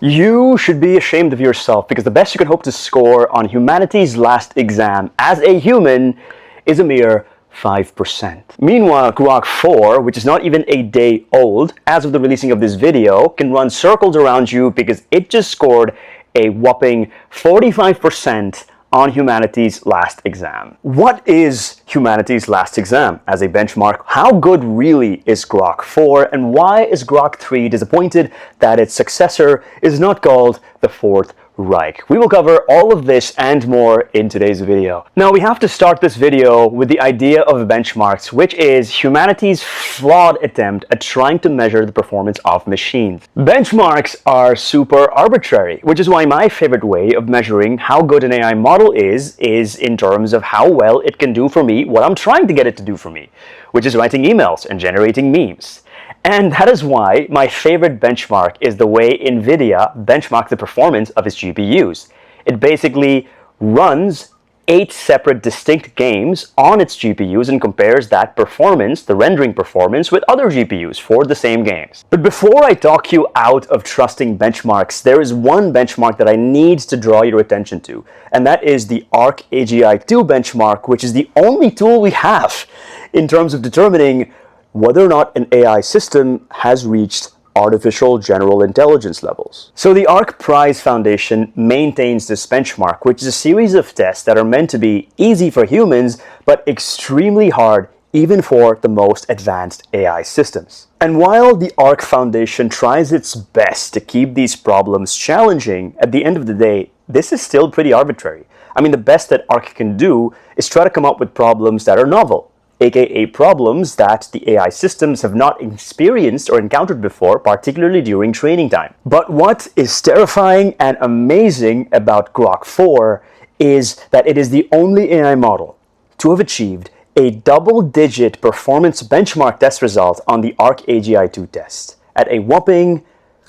You should be ashamed of yourself because the best you can hope to score on humanity's last exam as a human is a mere 5%. Meanwhile, Grok 4, which is not even a day old as of the releasing of this video, can run circles around you because it just scored a whopping 45% on humanity's last exam. What is humanity's last exam as a benchmark? How good really is Grok 4? And why is Grok 3 disappointed that its successor is not called the Fourth Reich? We will cover all of this and more in today's video. Now, we have to start this video with the idea of benchmarks, which is humanity's flawed attempt at trying to measure the performance of machines. Benchmarks are super arbitrary, which is why my favorite way of measuring how good an AI model is in terms of how well it can do for me what I'm trying to get it to do for me, which is writing emails and generating memes. And that is why my favorite benchmark is the way NVIDIA benchmarks the performance of its GPUs. It basically runs 8 separate distinct games on its GPUs and compares that performance, the rendering performance, with other GPUs for the same games. But before I talk you out of trusting benchmarks, there is one benchmark that I need to draw your attention to, and that is the Arc AGI 2 benchmark, which is the only tool we have in terms of determining whether or not an AI system has reached artificial general intelligence levels. So the Arc Prize Foundation maintains this benchmark, which is a series of tests that are meant to be easy for humans, but extremely hard even for the most advanced AI systems. And while the Arc Foundation tries its best to keep these problems challenging, at the end of the day, this is still pretty arbitrary. I mean, the best that Arc can do is try to come up with problems that are novel, aka problems that the AI systems have not experienced or encountered before, particularly during training time. But what is terrifying and amazing about Grok 4 is that it is the only AI model to have achieved a double-digit performance benchmark test result on the Arc AGI 2 test at a whopping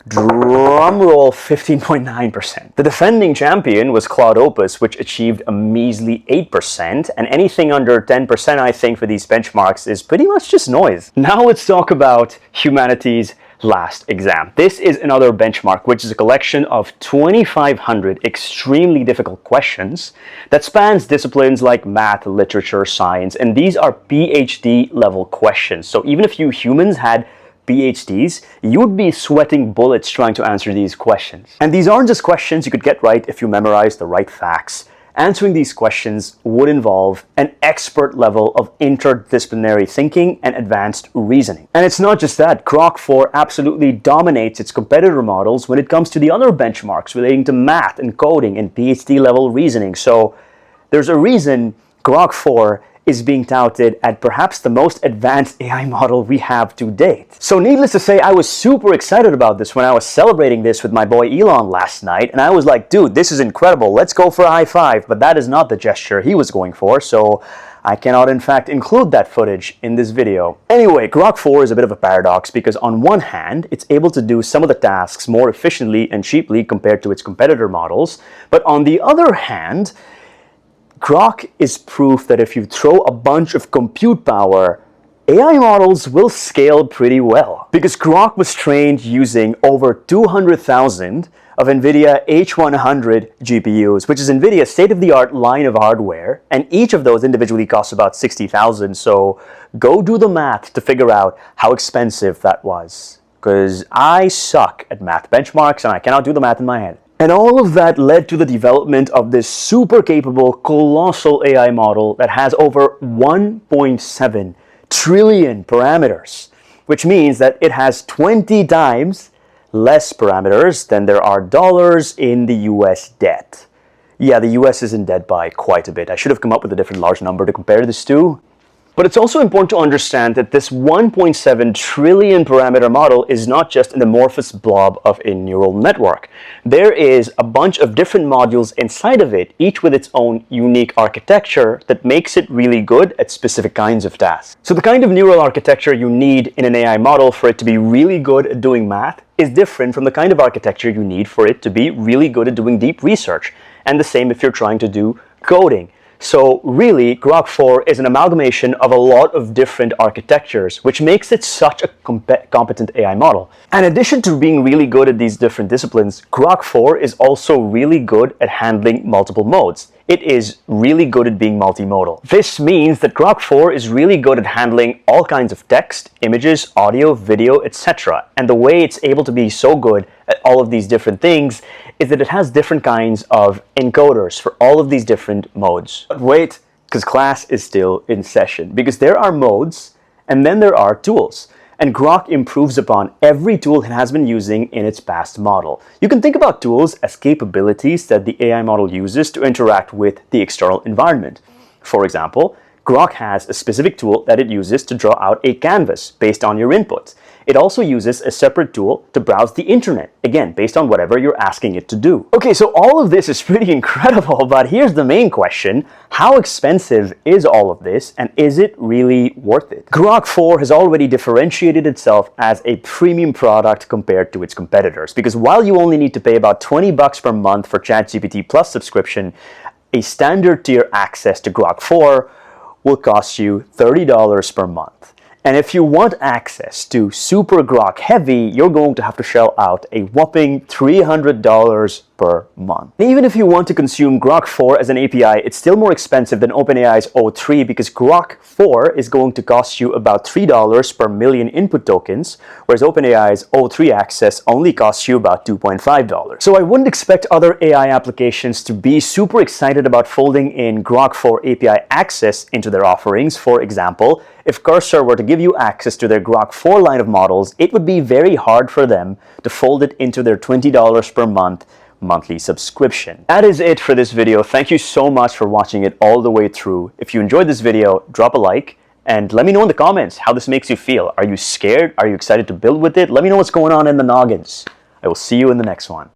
drumroll 15.9%. The defending champion was Cloud Opus, which achieved a measly 8%, and anything under 10% I think for these benchmarks is pretty much just noise. Now let's talk about humanity's last exam. This is another benchmark, which is a collection of 2,500 extremely difficult questions that spans disciplines like math, literature, science, and these are PhD level questions. So even if you humans had PhDs, you would be sweating bullets trying to answer these questions. And these aren't just questions you could get right if you memorize the right facts. Answering these questions would involve an expert level of interdisciplinary thinking and advanced reasoning. And it's not just that. Grok 4 absolutely dominates its competitor models when it comes to the other benchmarks relating to math and coding and PhD level reasoning. So there's a reason Grok 4 is being touted as perhaps the most advanced AI model we have to date. So needless to say, I was super excited about this when I was celebrating this with my boy Elon last night, and I was like, dude, this is incredible, let's go for a high five. But that is not the gesture he was going for, so I cannot in fact include that footage in this video. Anyway, Grok 4 is a bit of a paradox because on one hand, it's able to do some of the tasks more efficiently and cheaply compared to its competitor models, but on the other hand, Grok is proof that if you throw a bunch of compute power, AI models will scale pretty well. Because Grok was trained using over 200,000 of NVIDIA H100 GPUs, which is NVIDIA's state-of-the-art line of hardware, and each of those individually costs about 60,000, so go do the math to figure out how expensive that was. Because I suck at math benchmarks and I cannot do the math in my head. And all of that led to the development of this super capable, colossal AI model that has over 1.7 trillion parameters, which means that it has 20 times less parameters than there are dollars in the US debt. Yeah, the US is in debt by quite a bit. I should have come up with a different large number to compare this to. But it's also important to understand that this 1.7 trillion parameter model is not just an amorphous blob of a neural network. There is a bunch of different modules inside of it, each with its own unique architecture that makes it really good at specific kinds of tasks. So the kind of neural architecture you need in an AI model for it to be really good at doing math is different from the kind of architecture you need for it to be really good at doing deep research. And the same if you're trying to do coding. So really, Grok 4 is an amalgamation of a lot of different architectures, which makes it such a competent AI model. In addition to being really good at these different disciplines, Grok 4 is also really good at handling multiple modes. It is really good at being multimodal. This means that Grok 4 is really good at handling all kinds of text, images, audio, video, etc. And the way it's able to be so good at all of these different things is that it has different kinds of encoders for all of these different modes. But wait, because class is still in session, because there are modes and then there are tools. And Grok improves upon every tool it has been using in its past model. You can think about tools as capabilities that the AI model uses to interact with the external environment. For example, Grok has a specific tool that it uses to draw out a canvas based on your inputs. It also uses a separate tool to browse the internet, again, based on whatever you're asking it to do. Okay, so all of this is pretty incredible, but here's the main question. How expensive is all of this, and is it really worth it? Grok 4 has already differentiated itself as a premium product compared to its competitors, because while you only need to pay about $20 per month for ChatGPT Plus subscription, a standard tier access to Grok 4 will cost you $30 per month. And if you want access to Super Grok Heavy, you're going to have to shell out a whopping $300 per month. And even if you want to consume Grok 4 as an API, it's still more expensive than OpenAI's O3 because Grok 4 is going to cost you about $3 per million input tokens, whereas OpenAI's O3 access only costs you about $2.5. So I wouldn't expect other AI applications to be super excited about folding in Grok 4 API access into their offerings. For example, if Cursor were to give you access to their Grok 4 line of models, it would be very hard for them to fold it into their $20 per month monthly subscription. That is it for this video. Thank you so much for watching it all the way through. If you enjoyed this video, drop a like and let me know in the comments how this makes you feel. Are you scared? Are you excited to build with it? Let me know what's going on in the noggins. I will see you in the next one.